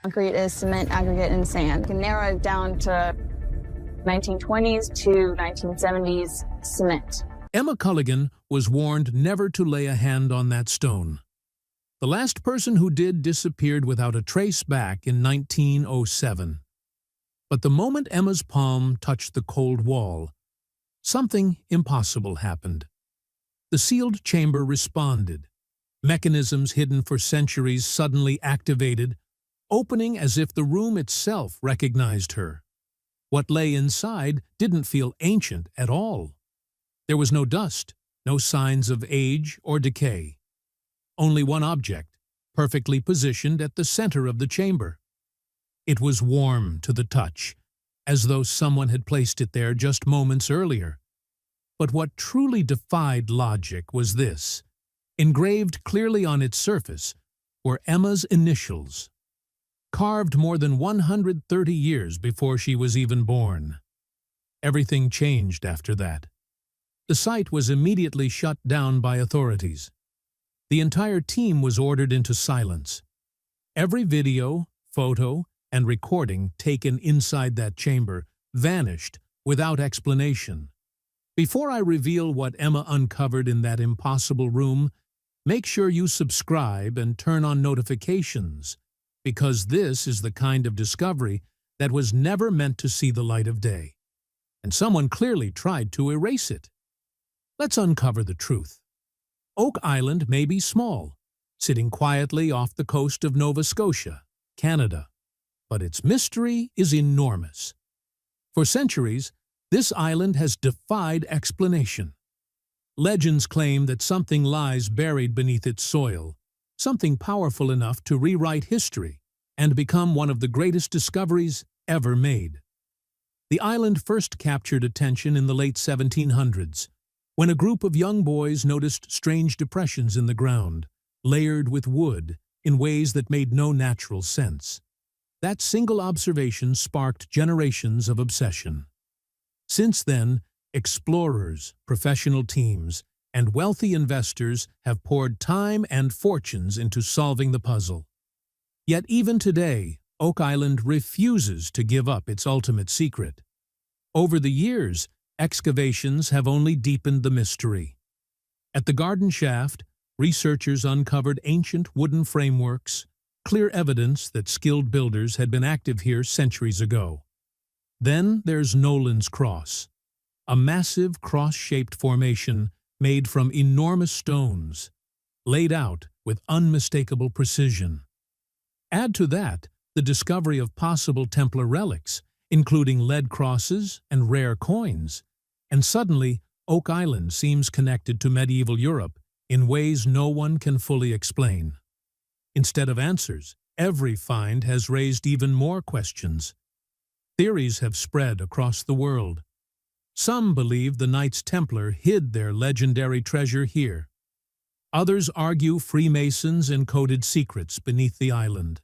Concrete is cement, aggregate, and sand. You can narrow it down to 1920s to 1970s cement. Emma Culligan was warned never to lay a hand on that stone. The last person who did disappeared without a trace back in 1907. But the moment Emma's palm touched the cold wall, something impossible happened. The sealed chamber responded. Mechanisms hidden for centuries suddenly activated, opening as if the room itself recognized her. What lay inside didn't feel ancient at all. There was no dust, no signs of age or decay. Only one object, perfectly positioned at the center of the chamber. It was warm to the touch, as though someone had placed it there just moments earlier. But what truly defied logic was this. Engraved clearly on its surface were Emma's initials, carved more than 130 years before she was even born. Everything changed after that. The site was immediately shut down by authorities. The entire team was ordered into silence. Every video, photo, and recording taken inside that chamber vanished without explanation. Before I reveal what Emma uncovered in that impossible room, make sure you subscribe and turn on notifications, because this is the kind of discovery that was never meant to see the light of day. And someone clearly tried to erase it. Let's uncover the truth. Oak Island may be small, sitting quietly off the coast of Nova Scotia, Canada, but its mystery is enormous. For centuries, this island has defied explanation. Legends claim that something lies buried beneath its soil, something powerful enough to rewrite history and become one of the greatest discoveries ever made. The island first captured attention in the late 1700s, when a group of young boys noticed strange depressions in the ground, layered with wood, in ways that made no natural sense. That single observation sparked generations of obsession. Since then, explorers, professional teams, and wealthy investors have poured time and fortunes into solving the puzzle. Yet even today, Oak Island refuses to give up its ultimate secret. Over the years, excavations have only deepened the mystery. At the garden shaft, researchers uncovered ancient wooden frameworks, clear evidence that skilled builders had been active here centuries ago. Then there's Nolan's Cross, a massive cross-shaped formation made from enormous stones, laid out with unmistakable precision. Add to that the discovery of possible Templar relics, including lead crosses and rare coins, and suddenly Oak Island seems connected to medieval Europe in ways no one can fully explain. Instead of answers, every find has raised even more questions. Theories have spread across the world. Some believe the Knights Templar hid their legendary treasure here. Others argue Freemasons encoded secrets beneath the island.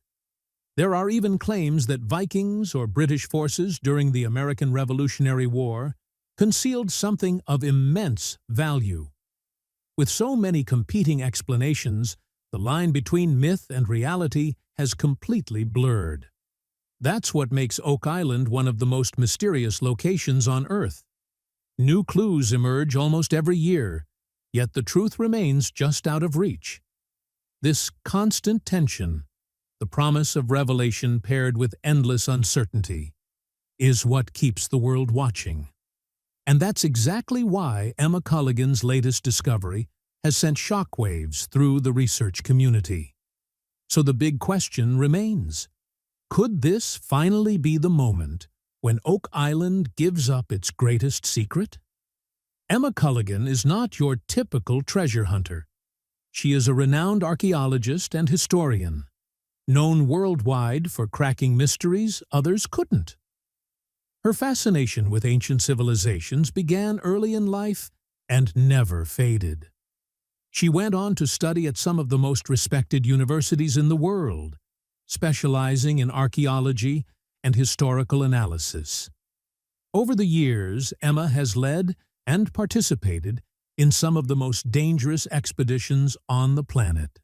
There are even claims that Vikings or British forces during the American Revolutionary War concealed something of immense value. With so many competing explanations, the line between myth and reality has completely blurred. That's what makes Oak Island one of the most mysterious locations on Earth. New clues emerge almost every year, yet the truth remains just out of reach. This constant tension, the promise of revelation paired with endless uncertainty, is what keeps the world watching. And that's exactly why Emma Culligan's latest discovery has sent shockwaves through the research community. So the big question remains: could this finally be the moment when Oak Island gives up its greatest secret? Emma Culligan is not your typical treasure hunter. She is a renowned archaeologist and historian, known worldwide for cracking mysteries others couldn't. Her fascination with ancient civilizations began early in life and never faded. She went on to study at some of the most respected universities in the world, specializing in archaeology and historical analysis. Over the years, Emma has led and participated in some of the most dangerous expeditions on the planet.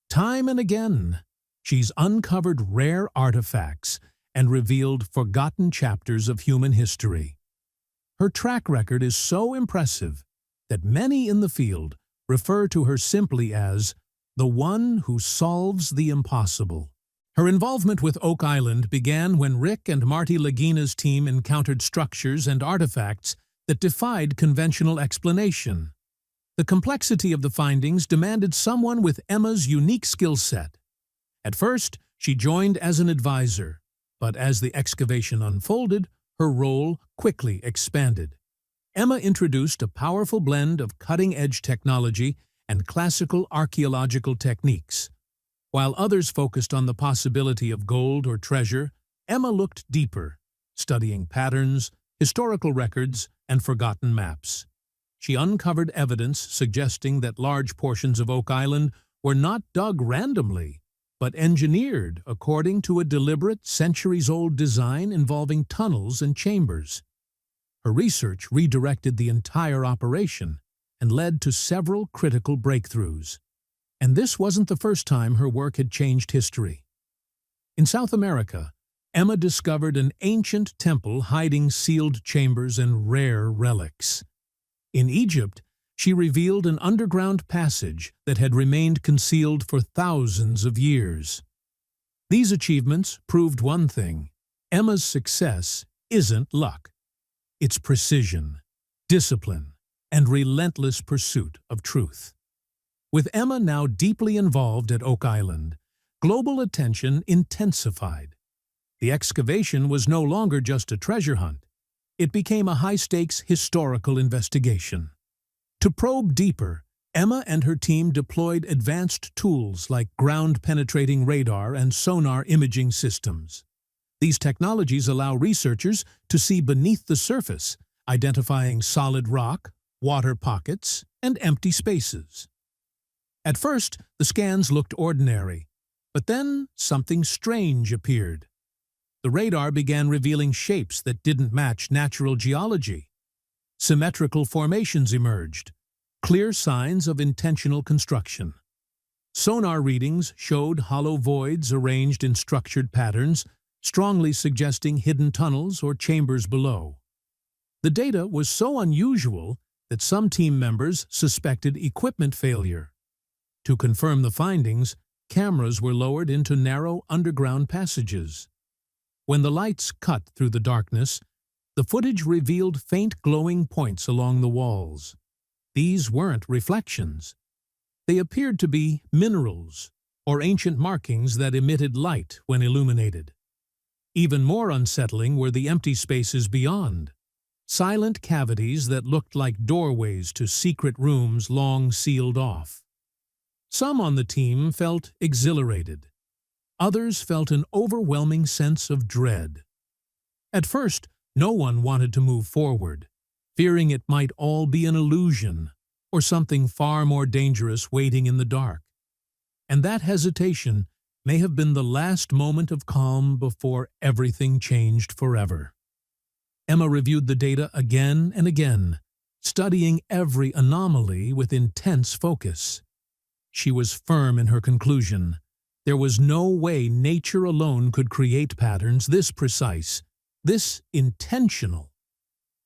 Time and again, she's uncovered rare artifacts and revealed forgotten chapters of human history. Her track record is so impressive that many in the field refer to her simply as the one who solves the impossible. Her involvement with Oak Island began when Rick and Marty Lagina's team encountered structures and artifacts that defied conventional explanation. The complexity of the findings demanded someone with Emma's unique skill set. At first, she joined as an advisor, but as the excavation unfolded, her role quickly expanded. Emma introduced a powerful blend of cutting-edge technology and classical archaeological techniques. While others focused on the possibility of gold or treasure, Emma looked deeper, studying patterns, historical records, and forgotten maps. She uncovered evidence suggesting that large portions of Oak Island were not dug randomly, but engineered according to a deliberate centuries-old design involving tunnels and chambers. Her research redirected the entire operation and led to several critical breakthroughs. And this wasn't the first time her work had changed history. In South America, Emma discovered an ancient temple hiding sealed chambers and rare relics. In Egypt, she revealed an underground passage that had remained concealed for thousands of years. These achievements proved one thing: Emma's success isn't luck. It's precision, discipline, and relentless pursuit of truth. With Emma now deeply involved at Oak Island, global attention intensified. The excavation was no longer just a treasure hunt. It became a high-stakes historical investigation. To probe deeper, Emma and her team deployed advanced tools like ground-penetrating radar and sonar imaging systems. These technologies allow researchers to see beneath the surface, identifying solid rock, water pockets, and empty spaces. At first, the scans looked ordinary, but then something strange appeared. The radar began revealing shapes that didn't match natural geology. Symmetrical formations emerged, clear signs of intentional construction. Sonar readings showed hollow voids arranged in structured patterns, strongly suggesting hidden tunnels or chambers below. The data was so unusual that some team members suspected equipment failure. To confirm the findings, cameras were lowered into narrow underground passages. When the lights cut through the darkness, the footage revealed faint glowing points along the walls. These weren't reflections. They appeared to be minerals or ancient markings that emitted light when illuminated. Even more unsettling were the empty spaces beyond, silent cavities that looked like doorways to secret rooms long sealed off. Some on the team felt exhilarated. Others felt an overwhelming sense of dread. At first, no one wanted to move forward, fearing it might all be an illusion or something far more dangerous waiting in the dark. And that hesitation may have been the last moment of calm before everything changed forever. Emma reviewed the data again and again, studying every anomaly with intense focus. She was firm in her conclusion. There was no way nature alone could create patterns this precise, this intentional.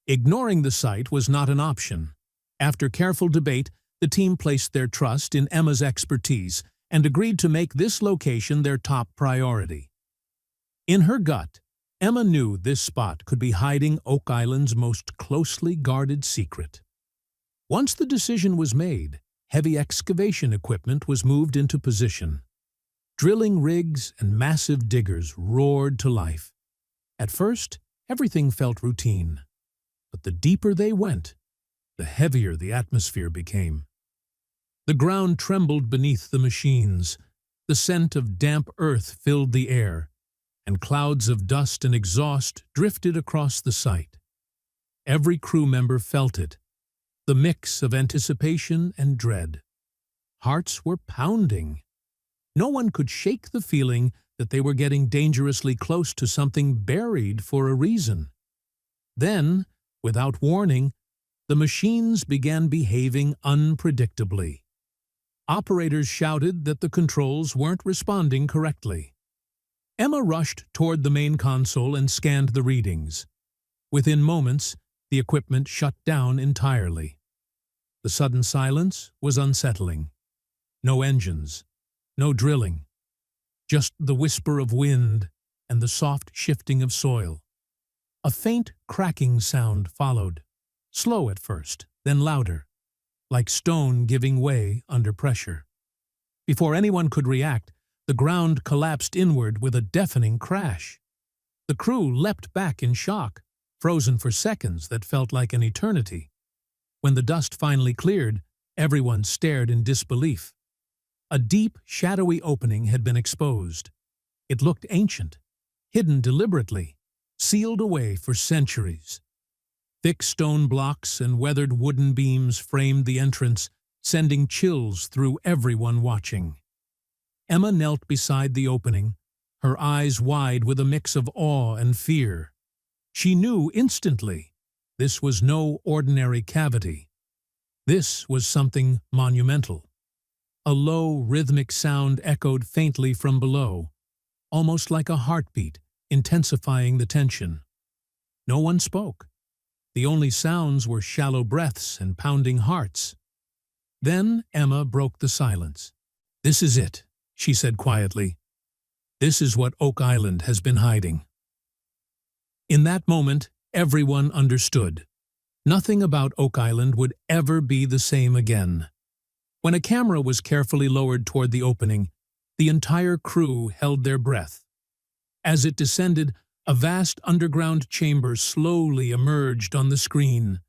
Ignoring the site was not an option. After careful debate, the team placed their trust in Emma's expertise and agreed to make this location their top priority. In her gut, Emma knew this spot could be hiding Oak Island's most closely guarded secret. Once the decision was made, heavy excavation equipment was moved into position. Drilling rigs and massive diggers roared to life. At first, everything felt routine. But the deeper they went, the heavier the atmosphere became. The ground trembled beneath the machines. The scent of damp earth filled the air, and clouds of dust and exhaust drifted across the site. Every crew member felt it, the mix of anticipation and dread. Hearts were pounding. No one could shake the feeling that they were getting dangerously close to something buried for a reason. Then, without warning, the machines began behaving unpredictably. Operators shouted that the controls weren't responding correctly. Emma rushed toward the main console and scanned the readings. Within moments, the equipment shut down entirely. The sudden silence was unsettling. No engines, no drilling, just the whisper of wind and the soft shifting of soil. A faint cracking sound followed, slow at first, then louder, like stone giving way under pressure. Before anyone could react, the ground collapsed inward with a deafening crash. The crew leapt back in shock, frozen for seconds that felt like an eternity. When the dust finally cleared, everyone stared in disbelief. A deep, shadowy opening had been exposed. It looked ancient, hidden deliberately, sealed away for centuries. Thick stone blocks and weathered wooden beams framed the entrance, sending chills through everyone watching. Emma knelt beside the opening, her eyes wide with a mix of awe and fear. She knew instantly this was no ordinary cavity. This was something monumental. A low, rhythmic sound echoed faintly from below, almost like a heartbeat, intensifying the tension. No one spoke. The only sounds were shallow breaths and pounding hearts. Then Emma broke the silence. "This is it," she said quietly. "This is what Oak Island has been hiding." In that moment, everyone understood. Nothing about Oak Island would ever be the same again. When a camera was carefully lowered toward the opening, the entire crew held their breath. As it descended, a vast underground chamber slowly emerged on the screen.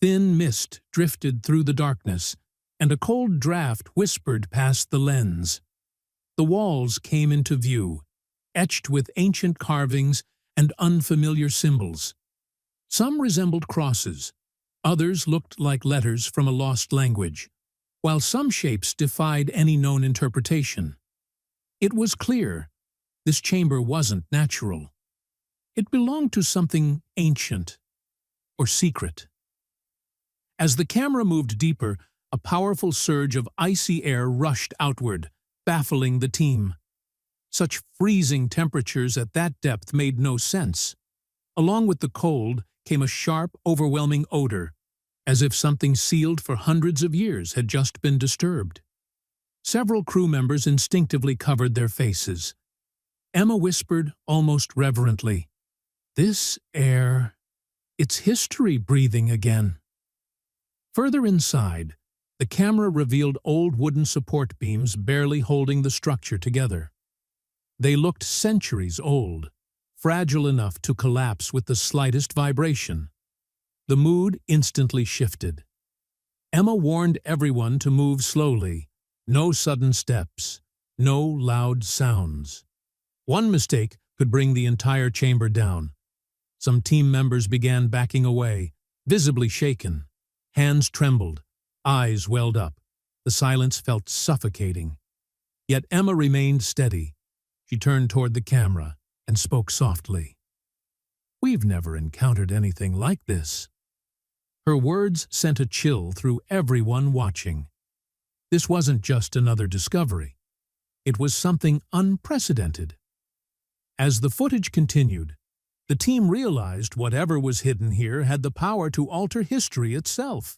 Thin mist drifted through the darkness, and a cold draft whispered past the lens. The walls came into view, etched with ancient carvings and unfamiliar symbols. Some resembled crosses, others looked like letters from a lost language, while some shapes defied any known interpretation. It was clear this chamber wasn't natural. It belonged to something ancient or secret. As the camera moved deeper, a powerful surge of icy air rushed outward, baffling the team. Such freezing temperatures at that depth made no sense. Along with the cold came a sharp, overwhelming odor, as if something sealed for hundreds of years had just been disturbed. Several crew members instinctively covered their faces. Emma whispered almost reverently, "This air, it's history breathing again." Further inside, the camera revealed old wooden support beams barely holding the structure together. They looked centuries old, fragile enough to collapse with the slightest vibration. The mood instantly shifted. Emma warned everyone to move slowly, no sudden steps, no loud sounds. One mistake could bring the entire chamber down. Some team members began backing away, visibly shaken. Hands trembled, eyes welled up. The silence felt suffocating. Yet Emma remained steady. She turned toward the camera and spoke softly. "We've never encountered anything like this." Her words sent a chill through everyone watching. This wasn't just another discovery. It was something unprecedented. As the footage continued, the team realized whatever was hidden here had the power to alter history itself.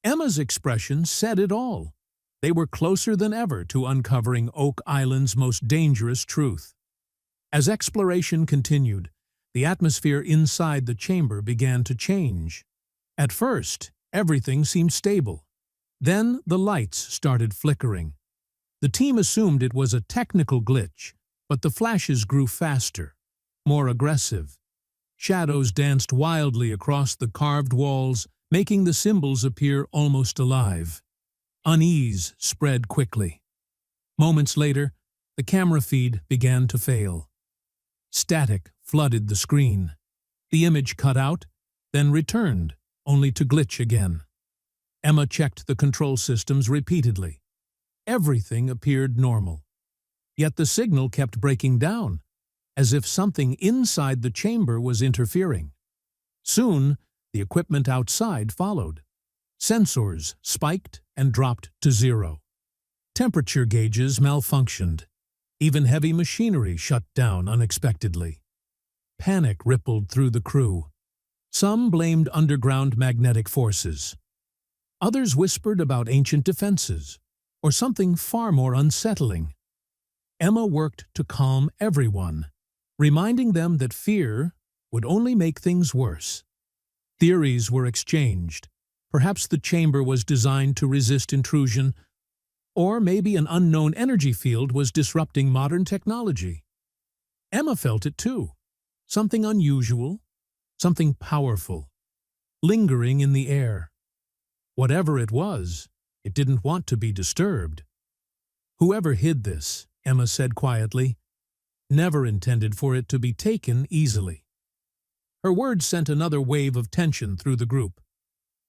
Emma's expression said it all. They were closer than ever to uncovering Oak Island's most dangerous truth. As exploration continued, the atmosphere inside the chamber began to change. At first, everything seemed stable. Then the lights started flickering. The team assumed it was a technical glitch, but the flashes grew faster, more aggressive. Shadows danced wildly across the carved walls, making the symbols appear almost alive. Unease spread quickly. Moments later, the camera feed began to fail. Static flooded the screen. The image cut out, then returned, only to glitch again. Emma checked the control systems repeatedly. Everything appeared normal. Yet the signal kept breaking down, as if something inside the chamber was interfering. Soon, the equipment outside followed. Sensors spiked and dropped to zero. Temperature gauges malfunctioned. Even heavy machinery shut down unexpectedly. Panic rippled through the crew. Some blamed underground magnetic forces. Others whispered about ancient defenses, or something far more unsettling. Emma worked to calm everyone, reminding them that fear would only make things worse. Theories were exchanged. Perhaps the chamber was designed to resist intrusion, or maybe an unknown energy field was disrupting modern technology. Emma felt it too. Something unusual, something powerful, lingering in the air. Whatever it was, it didn't want to be disturbed. Whoever hid this, Emma said quietly, never intended for it to be taken easily. Her words sent another wave of tension through the group.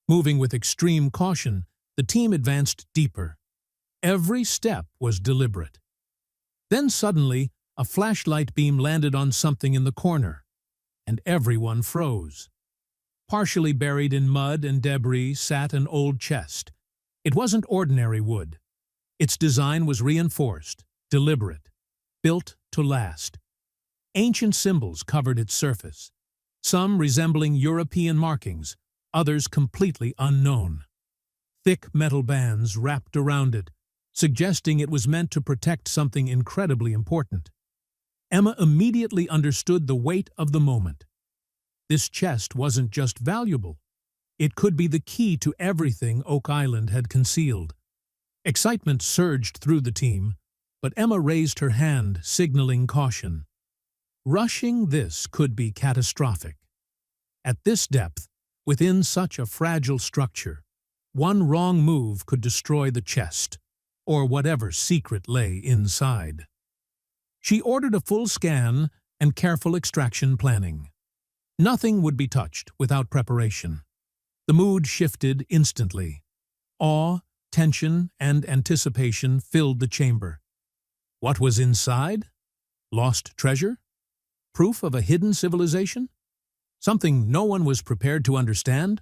Moving with extreme caution, the team advanced deeper. Every step was deliberate. Then suddenly, a flashlight beam landed on something in the corner, and everyone froze. Partially buried in mud and debris sat an old chest. It wasn't ordinary wood. Its design was reinforced, deliberate, built to last. Ancient symbols covered its surface, some resembling European markings, others completely unknown. Thick metal bands wrapped around it, suggesting it was meant to protect something incredibly important. Emma immediately understood the weight of the moment. This chest wasn't just valuable. It could be the key to everything Oak Island had concealed. Excitement surged through the team, but Emma raised her hand, signaling caution. Rushing this could be catastrophic. At this depth, within such a fragile structure, one wrong move could destroy the chest, or whatever secret lay inside. She ordered a full scan and careful extraction planning. Nothing would be touched without preparation. The mood shifted instantly. Awe, tension, and anticipation filled the chamber. What was inside? Lost treasure? Proof of a hidden civilization? Something no one was prepared to understand?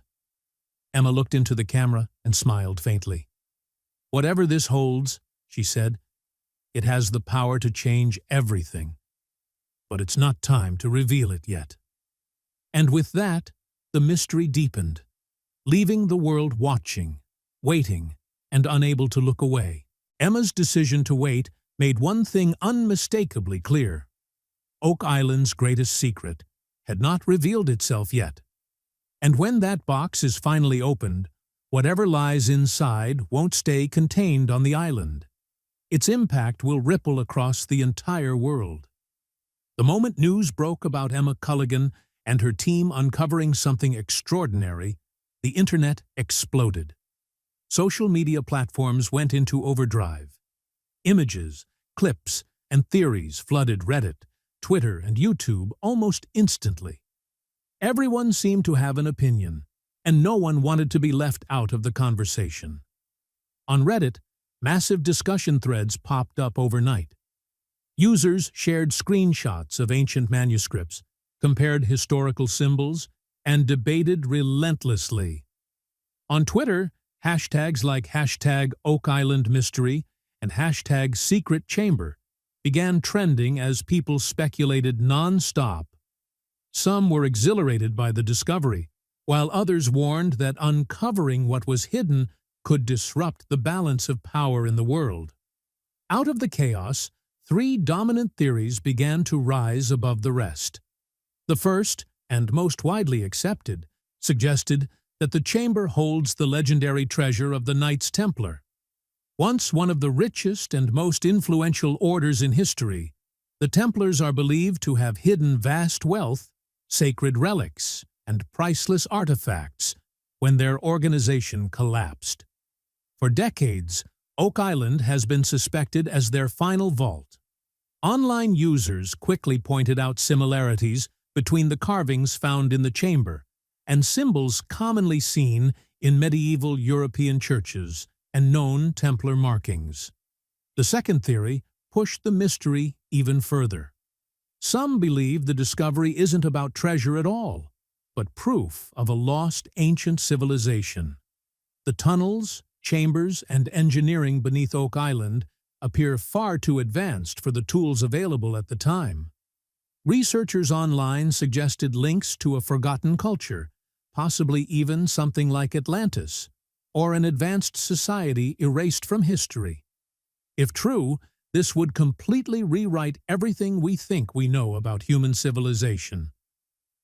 Emma looked into the camera and smiled faintly. Whatever this holds, she said, it has the power to change everything. But it's not time to reveal it yet. And with that, the mystery deepened, leaving the world watching, waiting, and unable to look away. Emma's decision to wait made one thing unmistakably clear. Oak Island's greatest secret had not revealed itself yet. And when that box is finally opened, whatever lies inside won't stay contained on the island. Its impact will ripple across the entire world. The moment news broke about Emma Culligan and her team uncovering something extraordinary, the internet exploded. Social media platforms went into overdrive. Images, clips, and theories flooded Reddit, Twitter, and YouTube almost instantly. Everyone seemed to have an opinion, and no one wanted to be left out of the conversation. On Reddit, massive discussion threads popped up overnight. Users shared screenshots of ancient manuscripts, compared historical symbols, and debated relentlessly. On Twitter, hashtags like #OakIslandMystery and #SecretChamber began trending as people speculated non-stop. Some were exhilarated by the discovery, while others warned that uncovering what was hidden could disrupt the balance of power in the world. Out of the chaos, three dominant theories began to rise above the rest. The first, and most widely accepted, suggested that the chamber holds the legendary treasure of the Knights Templar. Once one of the richest and most influential orders in history, the Templars are believed to have hidden vast wealth, sacred relics, and priceless artifacts when their organization collapsed. For decades, Oak Island has been suspected as their final vault. Online users quickly pointed out similarities between the carvings found in the chamber and symbols commonly seen in medieval European churches and known Templar markings. The second theory pushed the mystery even further. Some believe the discovery isn't about treasure at all, but proof of a lost ancient civilization. The tunnels, chambers, and engineering beneath Oak Island appear far too advanced for the tools available at the time. Researchers online suggested links to a forgotten culture, possibly even something like Atlantis, or an advanced society erased from history. If true, this would completely rewrite everything we think we know about human civilization.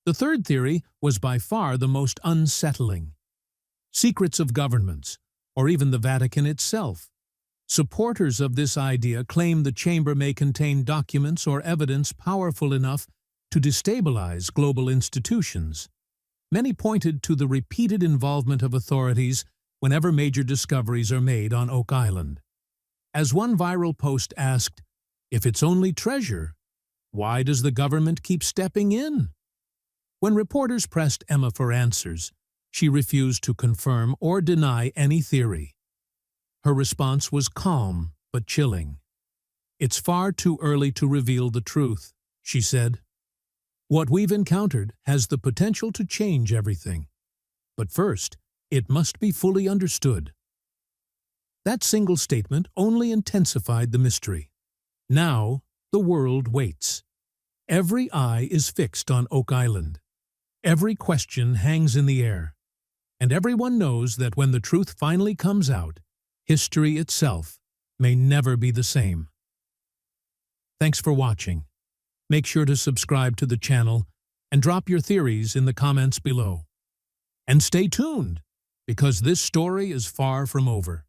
The third theory was by far the most unsettling. Secrets of governments, or even the Vatican itself. Supporters of this idea claim the chamber may contain documents or evidence powerful enough to destabilize global institutions. Many pointed to the repeated involvement of authorities whenever major discoveries are made on Oak Island. As one viral post asked, "If it's only treasure, why does the government keep stepping in?" When reporters pressed Emma for answers, she refused to confirm or deny any theory. Her response was calm but chilling. "It's far too early to reveal the truth," she said. "What we've encountered has the potential to change everything. But first, it must be fully understood." That single statement only intensified the mystery. Now, the world waits. Every eye is fixed on Oak Island. Every question hangs in the air. And everyone knows that when the truth finally comes out, history itself may never be the same. Thanks for watching. Make sure to subscribe to the channel and drop your theories in the comments below. And stay tuned, because this story is far from over.